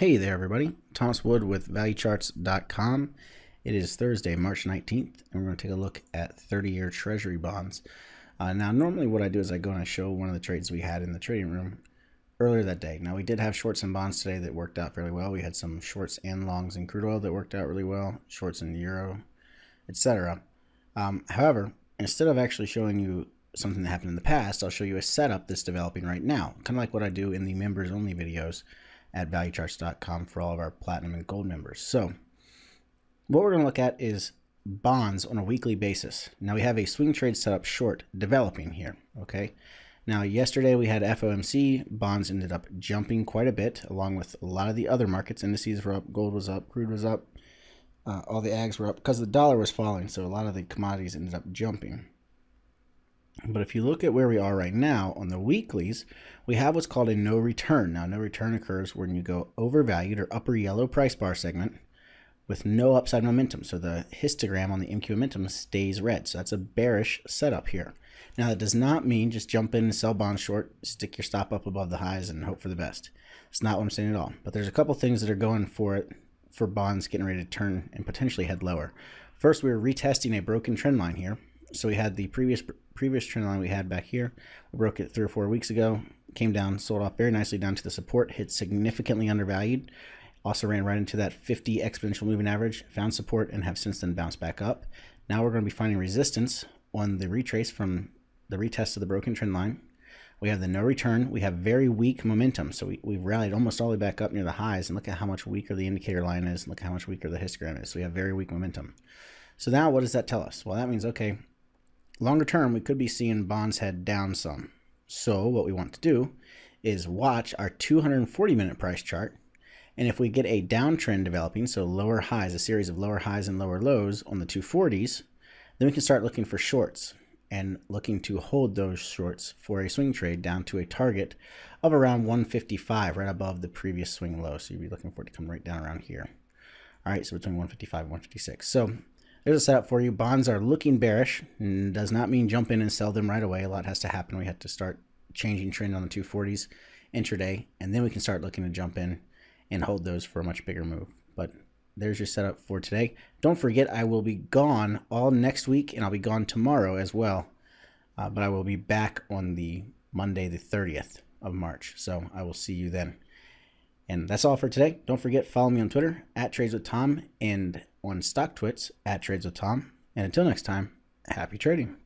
Hey there, everybody. Thomas Wood with ValueCharts.com. It is Thursday, March 19th, and we're going to take a look at 30-year Treasury bonds. Now, normally what I do is I go and I show one of the trades we had in the trading room earlier that day. Now, we did have shorts and bonds today that worked out fairly well. We had some shorts and longs in crude oil that worked out really well, shorts in euro, etc. However, instead of actually showing you something that happened in the past, I'll show you a setup that's developing right now, kind of like what I do in the members-only videos at ValueCharts.com for all of our platinum and gold members. So what we're going to look at is bonds on a weekly basis. Now we have a swing trade setup short developing here. Okay. Now yesterday we had FOMC. Bonds ended up jumping quite a bit along with a lot of the other markets. Indices were up, gold was up, crude was up, all the ags were up because the dollar was falling. So a lot of the commodities ended up jumping. But if you look at where we are right now on the weeklies, we have what's called a no return. Now, no return occurs when you go overvalued or upper yellow price bar segment with no upside momentum. So the histogram on the MQ momentum stays red. So that's a bearish setup here. Now, that does not mean just jump in and sell bonds short, stick your stop up above the highs and hope for the best. It's not what I'm saying at all. But there's a couple things that are going for it for bonds getting ready to turn and potentially head lower. First, we were retesting a broken trend line here. So we had the previous trend line we had back here. We broke it 3 or 4 weeks ago, came down, sold off very nicely down to the support, hit significantly undervalued. Also ran right into that 50 exponential moving average, found support, and have since then bounced back up. Now we're going to be finding resistance on the retrace from the retest of the broken trend line. We have the no return. We have very weak momentum. So we've rallied almost all the way back up near the highs, and look at how much weaker the indicator line is, and look how much weaker the histogram is. So we have very weak momentum. So now what does that tell us? Well, that means, okay, longer term, we could be seeing bonds head down some. So what we want to do is watch our 240-minute price chart. And if we get a downtrend developing, so lower highs, a series of lower highs and lower lows on the 240s, then we can start looking for shorts and looking to hold those shorts for a swing trade down to a target of around 155, right above the previous swing low. So you'd be looking for it to come right down around here. All right, so between 155 and 156. So there's a setup for you. Bonds are looking bearish. Does not mean jump in and sell them right away. A lot has to happen. We have to start changing trend on the 240s intraday, and then we can start looking to jump in and hold those for a much bigger move. But there's your setup for today. Don't forget, I will be gone all next week, and I'll be gone tomorrow as well. But I will be back on the Monday, the 30th of March. So I will see you then. And that's all for today. Don't forget, follow me on Twitter @TradesWithTom and on StockTwits @TradesWithTom. And until next time, happy trading.